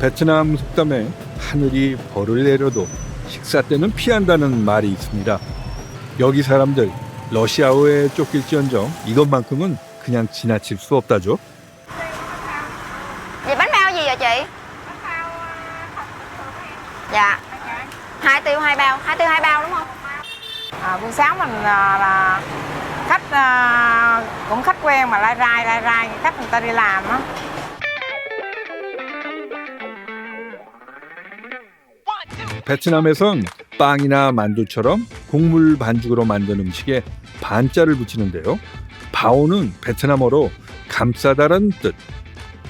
베트남 속담에 하늘이 벌을 내려도 식사 때는 피한다는 말이 있습니다. 여기 사람들 러시아어에 쫓길지언정 이것만큼은 그냥 지나칠 수 없다죠. Vậy bánh bao gì vậy chị? Dạ. Hai tiêu hai bao đúng không? Buổi sáng mình là khách cũng khách quen mà lai rai khách người ta đi làm á. 베트남에선 빵이나 만두처럼 곡물 반죽으로 만든 음식에 반자를 붙이는데요. 바오는 베트남어로 감싸다라는 뜻.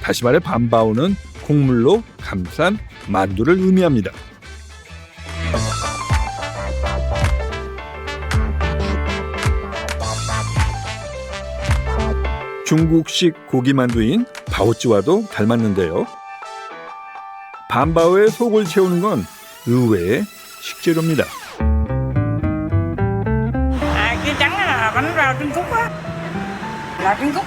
다시 말해 반바오는 곡물로 감싼 만두를 의미합니다. 중국식 고기만두인 바오찌와도 닮았는데요. 반바오에 속을 채우는 건 의외의 식재료입니다. Cái trắng là bánh bao trứng cút á. Là trứng cút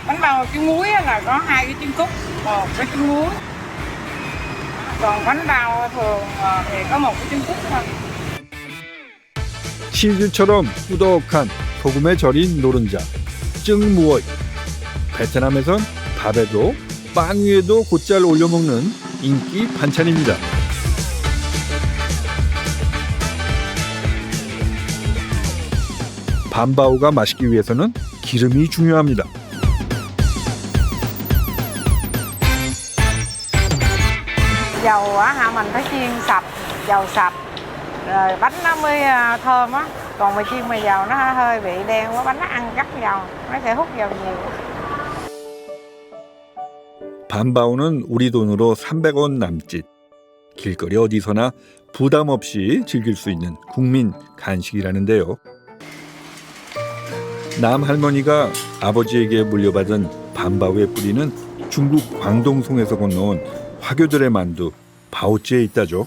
bánh bao trứng muối là có 2 cái trứng cút, 1 cái trứng muối. Còn bánh bao thường thì có 1 cái trứng cút thôi. 치즈처럼 꾸덕한 소금에 절인 노른자, 쭝무어이. 베트남에선 밥에도 빵 위에도 곧잘 올려 먹는 인기 반찬입니다. 반바오가 맛있기 위해서는 기름이 중요합니다. Dầu á mình phải chiên sạch, dầu sạch. Rồi bánh nó mới thơm á. Còn mà chiên mà dầu nó hơi bị đen quá, bánh nó ăn gắt dầu, nó sẽ hút dầu nhiều. 반바오는 우리 돈으로 300원 남짓. 길거리 어디서나 부담 없이 즐길 수 있는 국민 간식이라는데요. 남할머니가 아버지에게 물려받은 반바오의 뿌리는 중국 광동송에서 건너온 화교들의 만두 바오찌에 있다죠.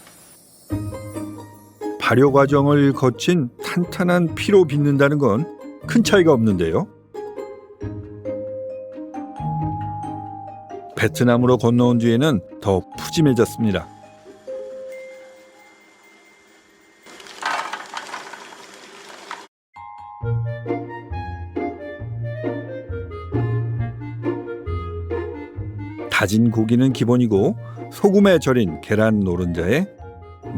발효 과정을 거친 탄탄한 피로 빚는다는 건 큰 차이가 없는데요. 베트남으로 건너온 뒤에는 더 푸짐해졌습니다. 다진 고기는 기본이고 소금에 절인 계란 노른자에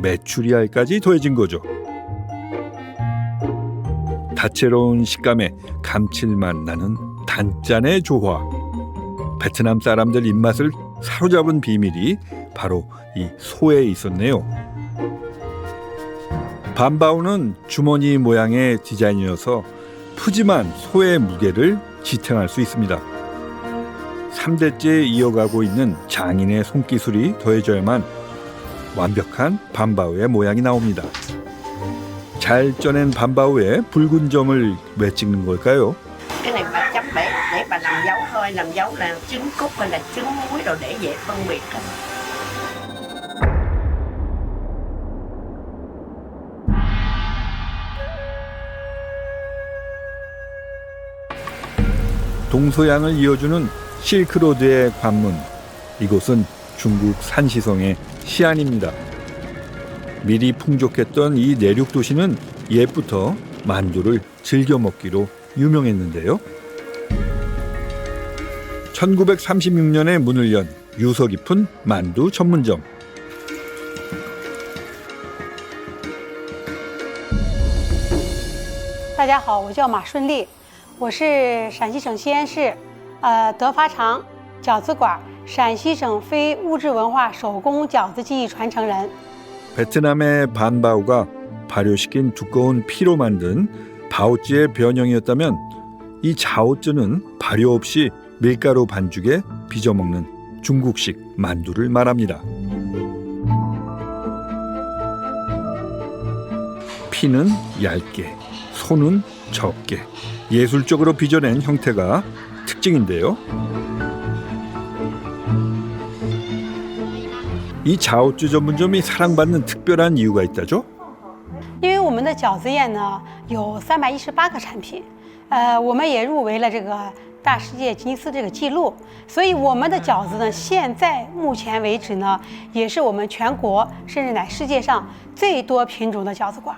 메추리알까지 더해진 거죠. 다채로운 식감에 감칠맛 나는 단짠의 조화. 베트남 사람들 입맛을 사로잡은 비밀이 바로 이 소에 있었네요. 반바오는 주머니 모양의 디자인이어서 푸짐한 소의 무게를 지탱할 수 있습니다. 3대째 이어가고 있는 장인의 손기술이 더해져야만 완벽한 반바오의 모양이 나옵니다. 잘 쪄낸 반바오에 붉은 점을 왜 찍는 걸까요? Cái này bà chấm để bà làm dấu thôi, làm dấu là trứng cút hay là trứng muối rồi để dễ phân biệt đó. 동서양을 이어주는 실크로드의 관문. 이곳은 중국 산시성의 시안입니다. 밀이 풍족했던 이 내륙 도시는 옛부터 만두를 즐겨 먹기로 유명했는데요. 1936년에 문을 연 유서 깊은 만두 전문점. 大家好，我叫马顺利，我是陕西省西安市德发厂饺子馆陕西省非物质文化手工饺子技艺传承人。 베트남의 반바오가 발효시킨 두꺼운 피로 만든 바오찌의 변형이었다면 이 자오쯔는 발효 없이 밀가루 반죽에 빚어 먹는 중국식 만두를 말합니다. 피는 얇게, 소는 적게 예술적으로 빚어낸 형태가 특징인데요. 이 자오쯔 전문점이 사랑받는 특별한 이유가 있다죠? 因为我们的饺子宴呢有318个产品，我们也入围了这个大世界吉尼斯这个记录。所以我们的饺子呢，现在目前为止呢，也是我们全国甚至乃世界上最多品种的饺子馆。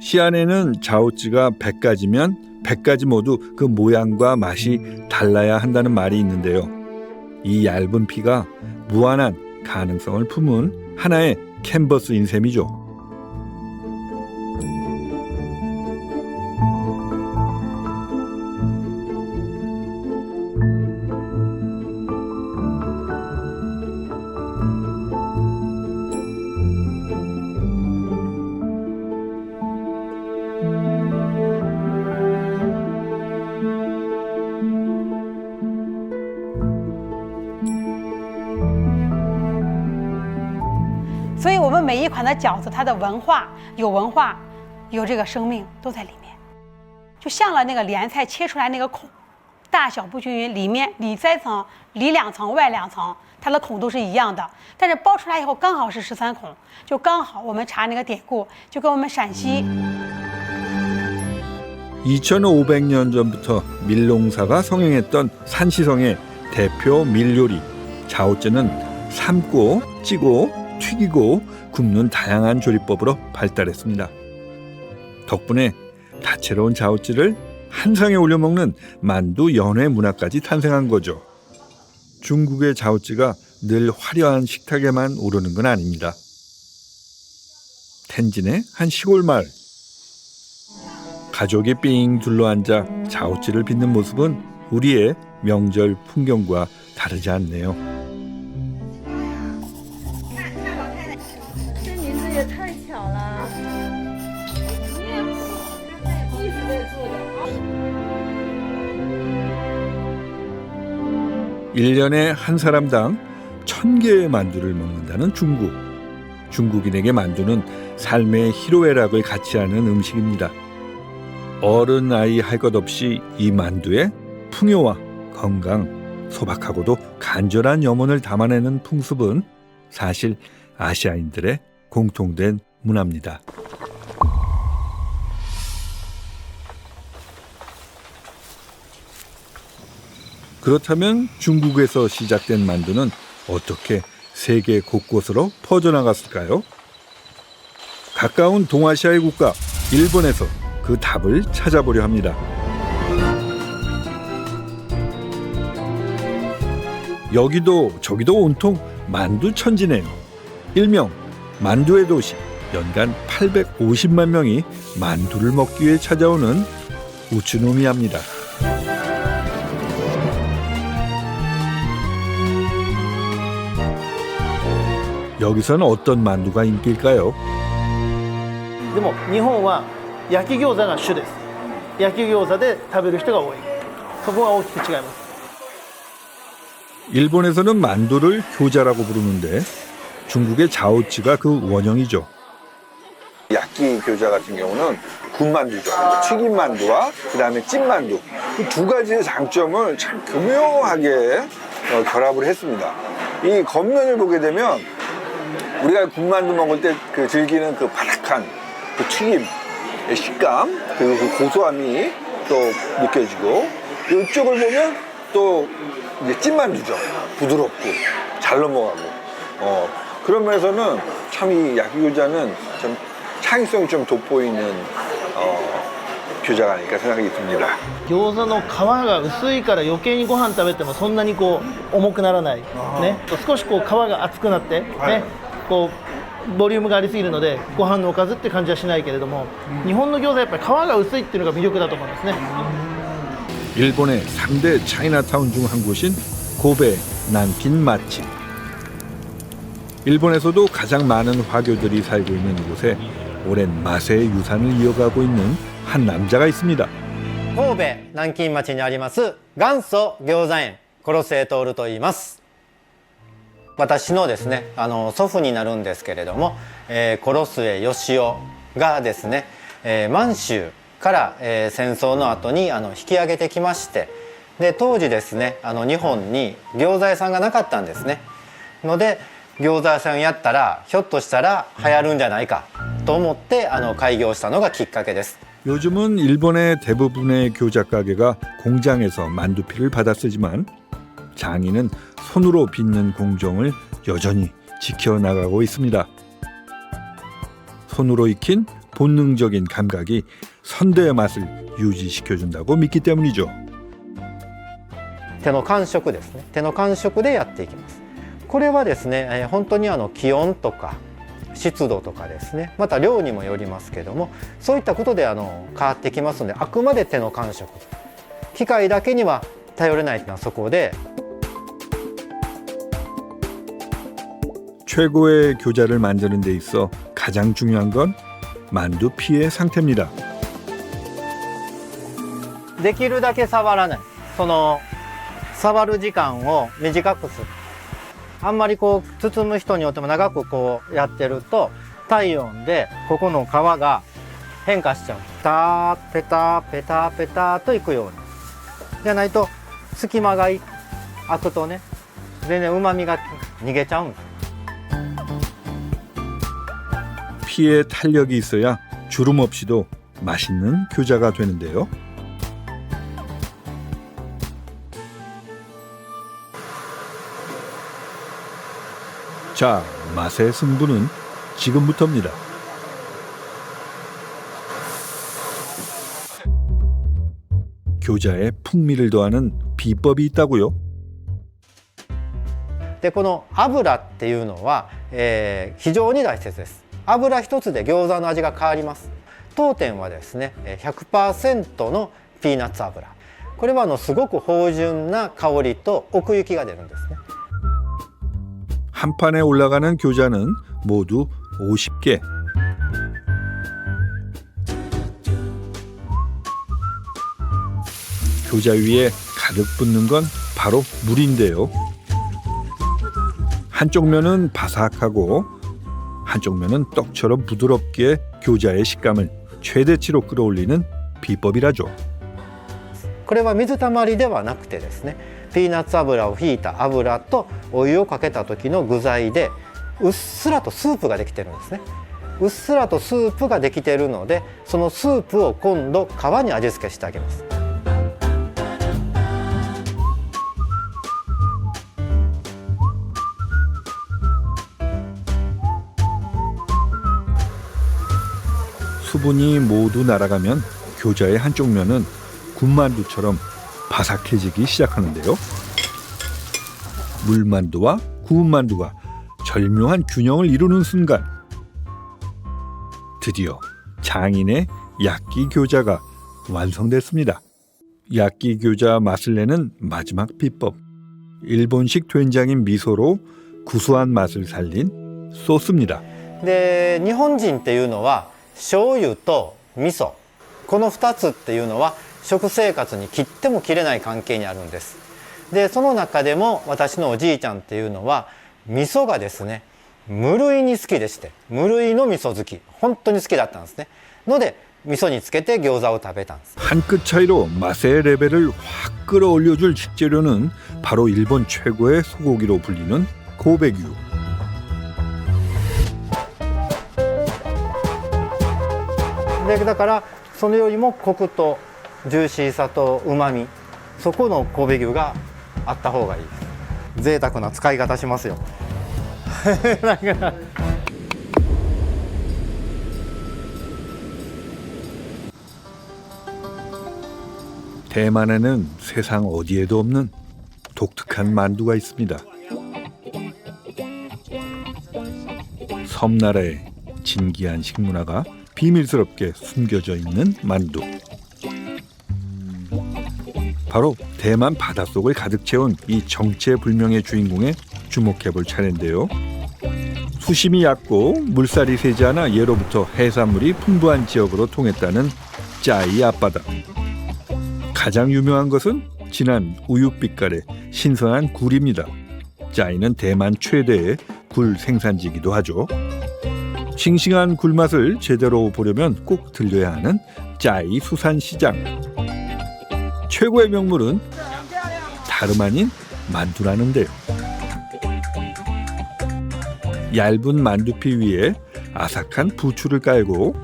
시안에는 자오찌가 100가지면 100가지 모두 그 모양과 맛이 달라야 한다는 말이 있는데요. 이 얇은 피가 무한한 가능성을 품은 하나의 캔버스인 셈이죠. "所以，我们每一款的饺子，它的文化有这个生命都在里面，就像了那个莲菜切出来那个孔，大小不均匀，里面里3层、里2层、外2层，它的孔都是一样的，但是包出来以后刚好是13孔，就刚好我们查那个典故，就跟我们陕西。 2500년 전부터 밀농사가 성행했던 산시성의 대표 밀요리 자오찌는 삶고, 찌고, 튀기고, 굽는 다양한 조리법으로 발달했습니다. 덕분에 다채로운 자오찌를 한 상에 올려 먹는 만두 연회 문화까지 탄생한 거죠. 중국의 자오찌가 늘 화려한 식탁에만 오르는 건 아닙니다. 텐진의 한 시골 마을. 가족이 삥 둘러앉아 자오찌를 빚는 모습은 우리의 명절 풍경과 다르지 않네요. 这名字也太巧了，你也一直在做的。 1년에 한 사람당 1000개의 만두를 먹는다는 중국. 중국인에게 만두는 삶의 희로애락을 같이 하는 음식입니다. 어른 아이 할 것 없이 이 만두에 풍요와 건강, 소박하고도 간절한 염원을 담아내는 풍습은 사실 아시아인들의 공통된 문화입니다. 그렇다면 중국에서 시작된 만두는 어떻게 세계 곳곳으로 퍼져나갔을까요? 가까운 동아시아의 국가 일본에서 그 답을 찾아보려 합니다. 여기도 저기도 온통 만두 천지네요. 일명 만두의 도시. 연간 850만 명이 만두를 먹기 위해 찾아오는 우츠노미야입니다. 여기서는 어떤 만두가 인기일까요? でも日本は焼き餃子が主です。焼き餃子で食べる人が多い。そこが大きく違います。 일본에서는 만두를 교자라고 부르는데 중국의 자오찌가 그 원형이죠. 야끼 교자 같은 경우는 군만두죠. 튀김 만두와 그다음에 찐만두 그 두 가지의 장점을 참 교묘하게 결합을 했습니다. 이 겉면을 보게 되면 우리가 군만두 먹을 때 그 즐기는 그 바삭한 그 튀김의 식감 그리고 그 고소함이 또 느껴지고 이쪽을 보면 또 이제 찐만두죠. 부드럽고 잘 넘어가고 그런 면에서는 참 이 야끼교자는 좀 창의성이 좀 돋보이는 교자가 아닐까 생각이 듭니다. 餃子の皮が薄いから余計にご飯食べてもそんなにこう重くならない、ね、少しこう皮が厚くなって、ね、こうボリュームがありすぎるのでご飯のおかずって感じはしないけれども、日本の餃子はやっぱり皮が薄いっていうのが魅力だと思いますね。 일본의 3대 차이나타운 중 한 곳인 고베 난킨 맛집. 일본에서도 가장 많은 화교들이 살고 있는 이곳에 오랜 맛의 유산을 이어가고 있는 한 남자가 있습니다. 神戸南京町にあります元祖餃子園殺せ徹と言います。私のですね祖父になるんですけれども、殺末義雄がですね、満州から、戦争の後に引き上げてきまして、で当時ですね日本に餃子屋さんがなかったんですね。ので餃子屋さんやったらひょっとしたら流行るんじゃないかと思って開業したのがきっかけです。 요즘은 일본의 대부분의 교자 가게가 공장에서 만두피를 받아 쓰지만 장인은 손으로 빚는 공정을 여전히 지켜나가고 있습니다. 손으로 익힌 본능적인 감각이 선대의 맛을 유지시켜준다고 믿기 때문이죠. 手の感触ですね。手の感触でやっていきます。これはですね、本当に気温とか湿度とかですね、また量にもよりますけども、そういったことで変わってきますので、あくまで手の感触。機械だけには頼れないというのはそこで。 최고의 교자를 만드는 데 있어 가장 중요한 건 만두피의 상태입니다. できるだけ触らない。触る時間を短くする。あんまり包む人によっても長くやってると体温でここの皮が変化しちゃう。ペタペタペタといくように。じゃないと隙間が空くとね、全然旨味が逃げちゃうんです。 피에 탄력이 있어야 주름 없이도 맛있는 교자가 되는데요. 자, 맛의 승부는 지금부터입니다. 교자에 풍미를 더하는 비법이 있다고요? でこの油っていうのは、非常に大切です。油一つで餃子の味が変わります。当店はですね 100% のピーナッツ油。これはすごく芳醇な香りと奥行きが出るんですね。 한 판에 올라가는 교자는 모두 50개. 교자 위에 가득 붓는 건 바로 물인데요. 한쪽 면은 바삭하고 한쪽 면은 떡처럼 부드럽게 교자의 식감을 최대치로 끌어올리는 비법이라죠. これは水たまりではなくてですね、ピーナッツ油をひいた油とお湯をかけた時の具材でうっすらとスープができてるんですね。うっすらとスープができているので、そのスープを今度皮に味付けしてあげます。 수분이 모두 날아가면 교자의 한쪽 면은 군만두처럼 바삭해지기 시작하는데요. 물만두와 구운 만두가 절묘한 균형을 이루는 순간 드디어 장인의 야끼 교자가 완성됐습니다. 야끼 교자 맛을 내는 마지막 비법. 일본식 된장인 미소로 구수한 맛을 살린 소스입니다. で、日本人っていうのは醤油と味噌、この2つっていうのは食生活に切っても切れない関係にあるんです。で、その中でも私のおじいちゃんっていうのは味噌がですね、無類に好きでして、無類の味噌好き、本当に好きだったんですね。ので味噌につけて餃子を食べたんです。 한 끗 차이로 맛의 레벨을 확 끌어올려줄 식재료는 바로 일본 최고의 소고기로 불리는 고베규. でだからそれよりもコクとジューシーさとうまみ、そこの神戸牛があった方がいいです。贅沢な使い方しますよ。대만에는 세상 어디에도 없는 독특한 만두가 있습니다. 섬나라의 진기한 식문화가 비밀스럽게 숨겨져 있는 만두. 바로 대만 바닷속을 가득 채운 이 정체불명의 주인공에 주목해볼 차례인데요. 수심이 얕고 물살이 새지 않아 예로부터 해산물이 풍부한 지역으로 통했다는 짜이 앞바다. 가장 유명한 것은 진한 우윳빛깔의 신선한 굴입니다. 짜이는 대만 최대의 굴 생산지이기도 하죠. 싱싱한 굴맛을 제대로 보려면 꼭 들려야 하는 짜이 수산시장. 최고의 명물은 다름 아닌 만두라는데요. 얇은 만두피 위에 아삭한 부추를 깔고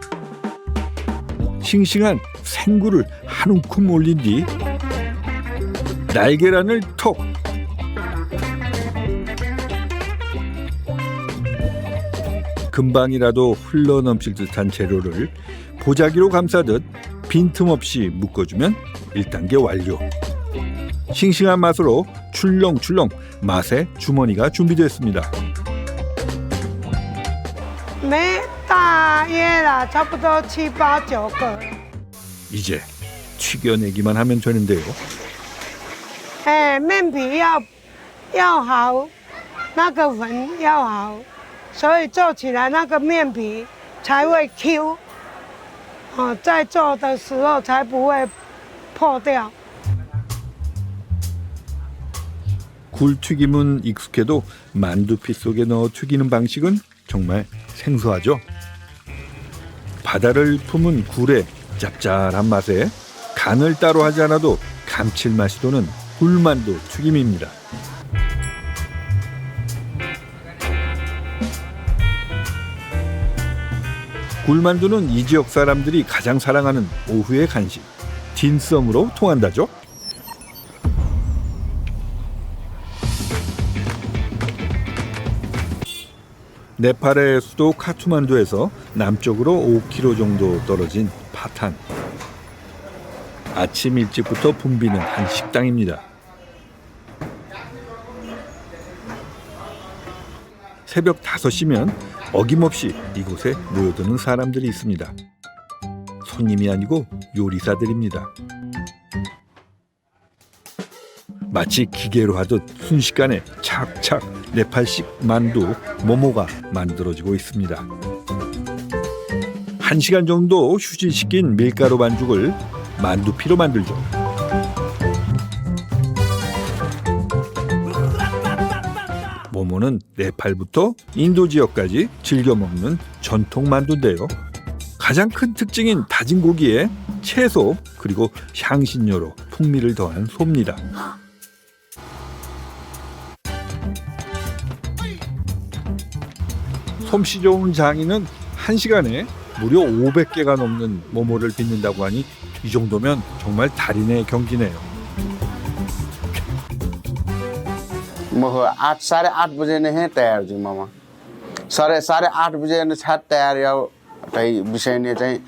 싱싱한 생굴을 한 움큼 올린 뒤 날계란을 톡, 금방이라도 흘러넘칠 듯한 재료를 보자기로 감싸듯 빈틈없이 묶어주면 1단계 완료. 싱싱한 맛으로 출렁출렁 맛의 주머니가 준비됐습니다. 没大约啦，差不多7、8、9个。 이제 튀겨내기만 하면 되는데요. 哎，面皮要好，那个纹要好，所以做起来那个面皮才会 Q。哦，在做的时候才不会破掉。 굴튀김은 익숙해도 만두피 속에 넣어 튀기는 방식은 정말 생소하죠. 바다를 품은 굴의 짭짤한 맛에 간을 따로 하지 않아도 감칠맛이 도는 굴만두 튀김입니다. 굴만두는 이 지역 사람들이 가장 사랑하는 오후의 간식, 딘섬으로 통한다죠. 네팔의 수도 카투만두에서 남쪽으로 5km 정도 떨어진 파탄. 아침 일찍부터 붐비는 한 식당입니다. 새벽 5시면 어김없이 이곳에 모여드는 사람들이 있습니다. 손님이 아니고 요리사들입니다. 마치 기계로 하듯 순식간에 착착 네팔식 만두 모모가 만들어지고 있습니다. 1시간 정도 휴지시킨 밀가루 반죽을 만두피로 만들죠. 모모는 네팔부터 인도 지역까지 즐겨 먹는 전통 만두인데요. 가장 큰 특징인 다진 고기에 채소 그리고 향신료로 풍미를 더한 소입니다. 솜씨 좋은 장인은 1시간에 무려 500개가 넘는 모모를 빚는다고 하니 이 정도면 정말 달인의 경지네요. म 8 साढ़े 8 बजे ने है तैयार जी मामा साढ़े 8 बजे ने छात तैयार या तै विषय ने चाहिँ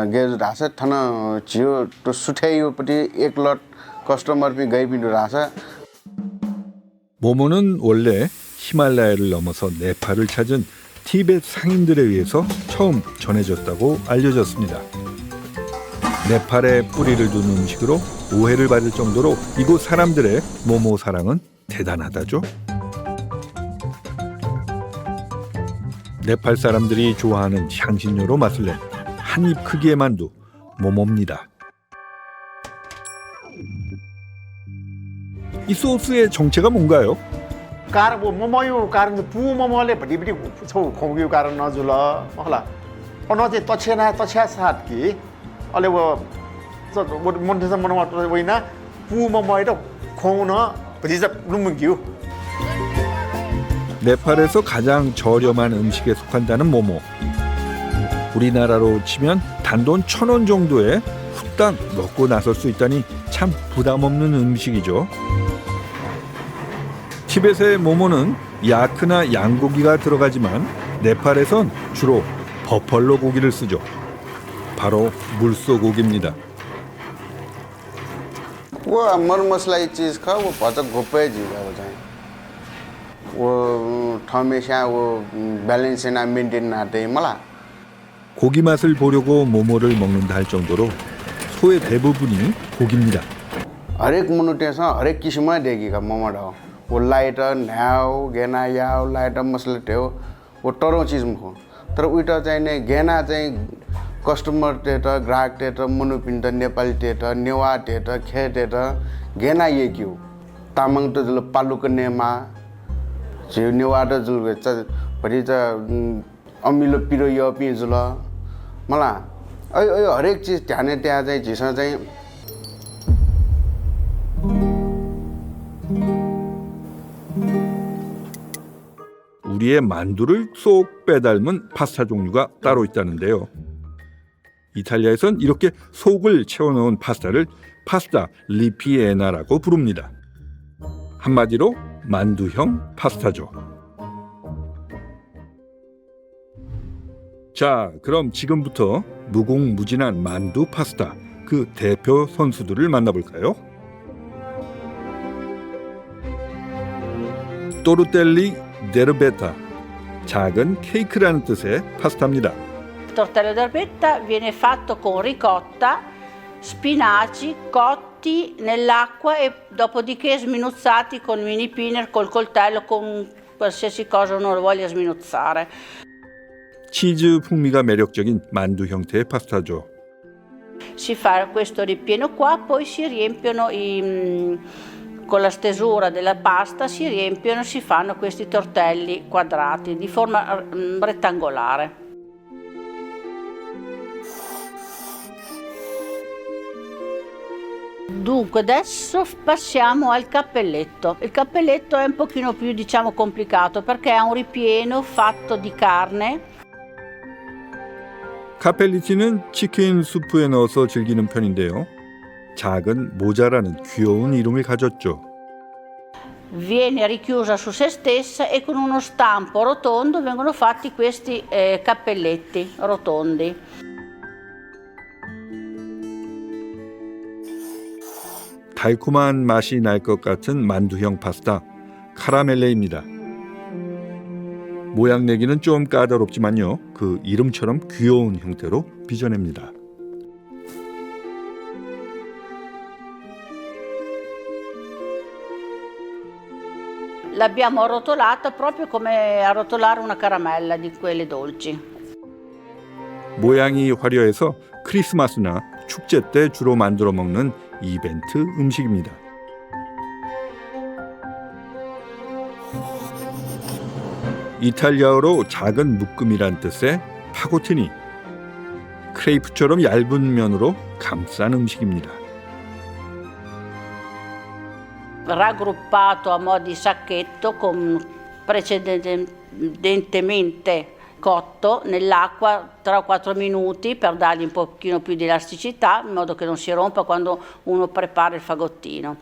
गेज ढास थन जियो तो सुठेयो पटी एक लट कस्टमर भी गई बिनु रास. 모모는 원래 히말라야를 넘어서 네팔을 찾은 티베트 상인들에 의해서 처음 전해졌다고 알려졌습니다. 네팔에 뿌리를 둔 음식으로 오해를 받을 정도로 이곳 사람들의 모모 사랑은 대단하다죠. 네팔 사람들이 좋아하는 향신료로 맛을 낸 한 입 크기의 만두 모모입니다. 이 소스의 정체가 뭔가요? कार वो मोमो कारण पु मोमोले भटी भटी छौ खोग्यो कारण नजुल होला अन चाहिँ तछ्या साथ कि अले वो मनथेस मनवा वइना पु मोमो ito खोउन भटी 자 루문기요. 네팔에서 가장 저렴한 음식에 속한다는 모모. 우리나라로 치면 단돈 1,000원 정도에 후딱 먹고 나설 수 있다니 참 부담 없는 음식이죠. 티벳의 모모는 야크나 양고기가 들어가지만 네팔에선 주로 버펄로 고기를 쓰죠. 바로 물소고기입니다. वो मर मसला चीज का वो भचक घोपे जी वो चाहिँ वो हमेशा वो बैलेंस ना मेंटेन नाते मलाई 고기 맛을 보려고 모모를 먹는다 할 정도로 소의 대부분이 고기입니다. हरेक मुनुटेसा हरेक किसिममा देखिका मोमो हो वो लाइट न्याउ गेना याउ लाइट मसला टेउ वो टरो चीज मखो तर उइटा चाहिँ ने गेना चाहिँ कस्टमर टेट ग्राहक टेट मुनुपिन्ट नेपाली टेट नेवा टेट खे टेट गेना ये क्यू तामाङ त जुल पालुक नेमा जे नेवा त जुल भरि त अमिलो पिरो यो पि जुल मला हरेक चीज ध्याने त्यहाँ चाहिँ झिसा चाहिँ 우리의 만두를 쏙 빼닮은 파스타 종류가 따로 있다는데요. 이탈리아에선 이렇게 속을 채워놓은 파스타를 파스타 리피에나라고 부릅니다. 한마디로 만두형 파스타죠. 자, 그럼 지금부터 무궁무진한 만두 파스타 그 대표 선수들을 만나볼까요? 또르텔리 데르베타, 작은 케이크라는 뜻의 파스타입니다. Tortello d'erbetta viene fatto con ricotta, spinaci cotti nell'acqua e dopodiché sminuzzati con mini pinner col coltello con qualsiasi cosa uno voglia sminuzzare. 치즈 풍미가 매력적인 만두 형태의 파스타죠. Si fa questo ripieno qua, poi si riempiono con la stesura della pasta si riempiono, si fanno questi tortelli quadrati di forma rettangolare. Dunque adesso passiamo al cappelletto. Il cappelletto è un pochino più complicato perché ha un ripieno fatto di carne. 카펠리치는 치킨 수프에 넣어서 즐기는 편인데요. 작은 모자라는 귀여운 이름을 가졌죠. Viene richiusa su se stessa e con uno stampo rotondo vengono fatti questi cappelletti rotondi. 달콤한 맛이 날 것 같은 만두형 파스타 카라멜레입니다. 모양 내기는 좀 까다롭지만요. 그 이름처럼 귀여운 형태로 빚어냅니다. L'abbiamo arrotolata proprio come arrotolare una caramella di quelle dolci. 모양이 화려해서 크리스마스나 축제 때 주로 만들어 먹는 이벤트 음식입니다. 이탈리아어로 작은 묶음이란 뜻의 파고티니, 크레이프처럼 얇은 면으로 감싼 음식입니다. Raggruppato a mo' di sacchetto con precedentemente cotto nell'acqua 3 o 4 minuti per dargli un pochino più di elasticità in modo che non si rompa quando uno prepara il fagottino.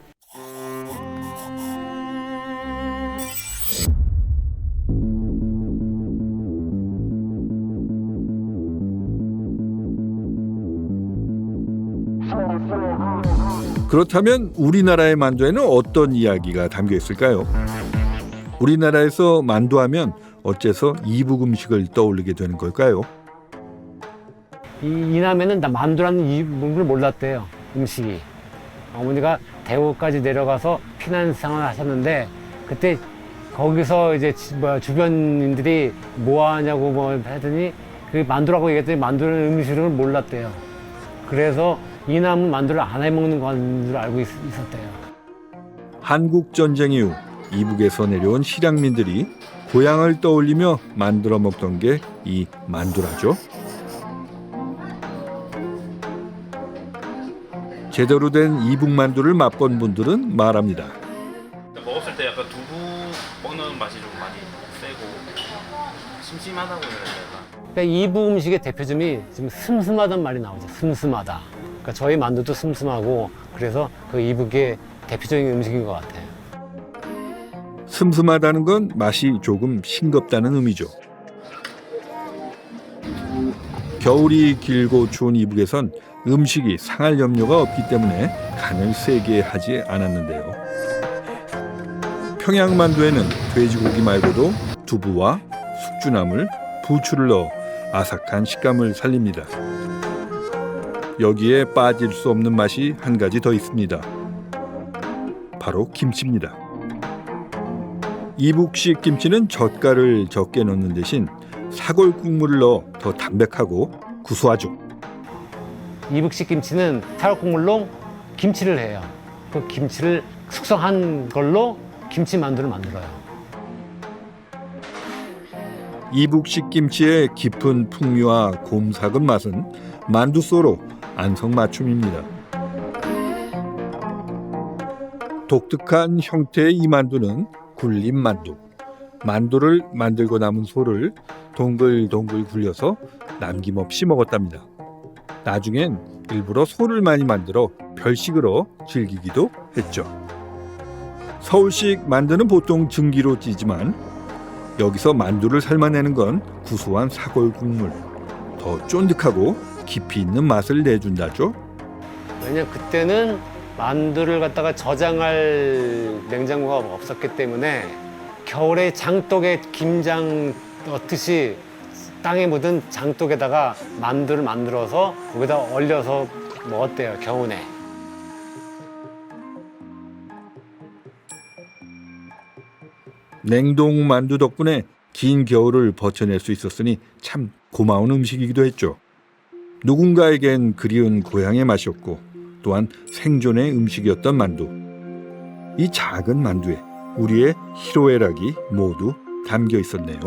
그렇다면 우리나라의 만두에는 어떤 이야기가 담겨 있을까요? 우리나라에서 만두하면 어째서 이북 음식을 떠올리게 되는 걸까요? 이남에는 만두라는 이름을 몰랐대요. 음식이. 어머니가 대구까지 내려가서 피난 생활을 하셨는데 그때 거기서 이제 주변인들이 뭐 하냐고 하더니 그 만두라고 얘기했더니 만두라는 음식을 몰랐대요. 그래서 이남은 만두를 안 해먹는 건 줄 알고 있었대요. 한국 전쟁 이후 이북에서 내려온 실향민들이 고향을 떠올리며 만들어 먹던 게 이 만두라죠. 제대로 된 이북 만두를 맛본 분들은 말합니다. 먹었을 때 약간 두부 먹는 맛이 좀 많이 세고 심심하다고 해야 되나? 그러니까 이북 음식의 대표점이 지금 슴슴하다는 말이 나오죠. 슴슴하다. 그러니까 저희 만두도 슴슴하고 그래서 그 이북의 대표적인 음식인 것 같아요. 슴슴하다는 건 맛이 조금 싱겁다는 의미죠. 겨울이 길고 추운 이북에선 음식이 상할 염려가 없기 때문에 간을 세게 하지 않았는데요. 평양만두에는 돼지고기 말고도 두부와 숙주나물, 부추를 넣어 아삭한 식감을 살립니다. 여기에 빠질 수 없는 맛이 한 가지 더 있습니다. 바로 김치입니다. 이북식 김치는 젓갈을 적게 넣는 대신 사골 국물을 넣어 더 담백하고 구수하죠. 이북식 김치는 사골 국물로 김치를 해요. 그 김치를 숙성한 걸로 김치 만두를 만들어요. 이북식 김치의 깊은 풍미와 곰삭은 맛은 만두소로 안성맞춤입니다. 독특한 형태의 이 만두는 굴림만두. 만두를 만들고 남은 소를 동글동글 굴려서 남김없이 먹었답니다. 나중엔 일부러 소를 많이 만들어 별식으로 즐기기도 했죠. 서울식 만두는 보통 증기로 찌지만 여기서 만두를 삶아내는 건 구수한 사골 국물, 더 쫀득하고 깊이 있는 맛을 내준다죠. 왜냐면 그때는 만두를 갖다가 저장할 냉장고가 없었기 때문에 겨울에 장독에 김장 넣듯이 땅에 묻은 장독에다가 만두를 만들어서 거기다 얼려서 먹었대요, 겨우내. 냉동 만두 덕분에 긴 겨울을 버텨낼 수 있었으니 참 고마운 음식이기도 했죠. 누군가에겐 그리운 고향의 맛이었고 또한 생존의 음식이었던 만두. 이 작은 만두에 우리의 희로애락이 모두 담겨 있었네요.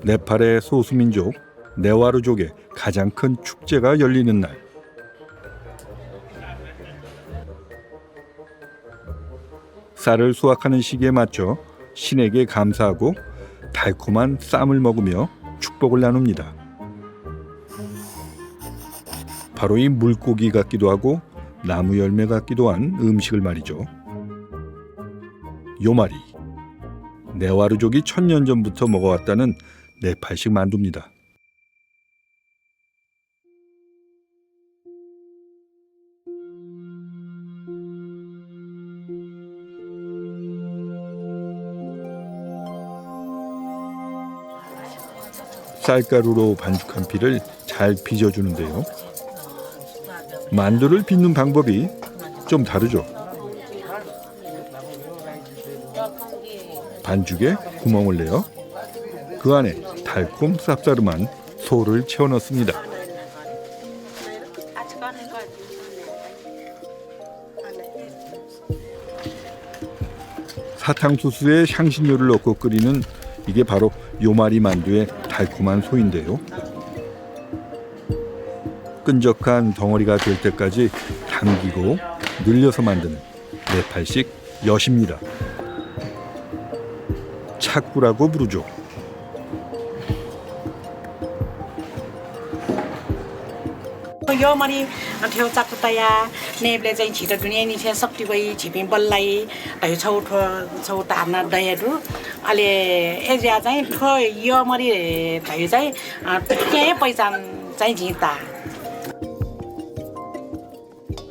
네팔의 소수민족 네와르족의 가장 큰 축제가 열리는 날. 쌀을 수확하는 시기에 맞춰 신에게 감사하고 달콤한 쌈을 먹으며 축복을 나눕니다. 바로 이 물고기 같기도 하고 나무 열매 같기도 한 음식을 말이죠. 요마리. 네와르족이 1000년 전부터 먹어왔다는 네팔식 만두입니다. 쌀가루로 반죽한 피를 잘 빚어주는데요. 만두를 빚는 방법이 좀 다르죠. 반죽에 구멍을 내어 그 안에 달콤 쌉싸름한 소를 채워 넣습니다. 사탕수수에 향신료를 넣고 끓이는 이게 바로 요마리 만두의 달콤한 소인데요. 끈적한 덩어리가 될 때까지 당기고 늘려서 만드는 네팔식 엿입니다. 착구라고 부르죠. यो मरी ठेउ चाकुताया नेबले चाहिँ छिटो दुनियाँ निसे सक्ति गई छिपिङ बल्लाई भयो छौट हार्न दयाहरू अहिले एजिया चाहिँ ठो यो मरी भयो चाहिँ के पहिचान चाहिँ जिता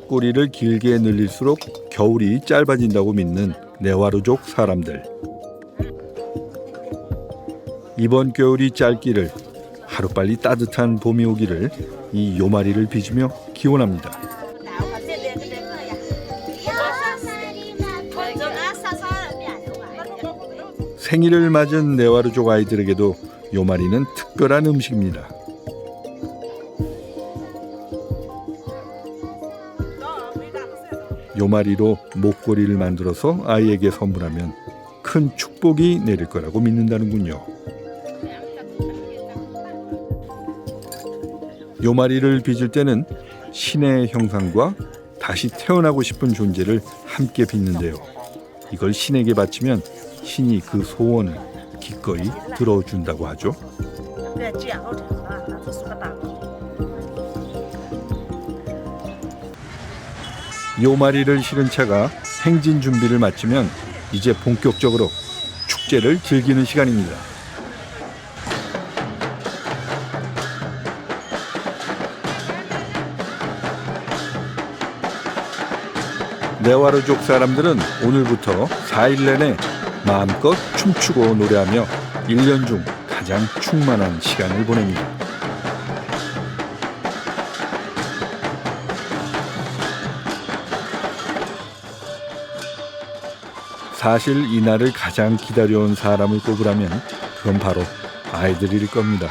꼬리를 길게 늘릴수록 겨울이 짧아진다고 믿는 네와르족 사람들. 이번 겨울이 짧기를, 하루빨리 따뜻한 봄이 오기를 이 요마리를 빚으며 기원합니다. 생일을 맞은 네와르족 아이들에게도 요마리는 특별한 음식입니다. 요마리로 목걸이를 만들어서 아이에게 선물하면 큰 축복이 내릴 거라고 믿는다는군요. 요마리를 빚을 때는 신의 형상과 다시 태어나고 싶은 존재를 함께 빚는데요. 이걸 신에게 바치면 신이 그 소원을 기꺼이 들어준다고 하죠. 요마리를 실은 차가 행진 준비를 마치면 이제 본격적으로 축제를 즐기는 시간입니다. 네와르족 사람들은 오늘부터 4일 내내 마음껏 춤추고 노래하며 1년 중 가장 충만한 시간을 보냅니다. 사실 이날을 가장 기다려온 사람을 꼽으라면 그건 바로 아이들일 겁니다.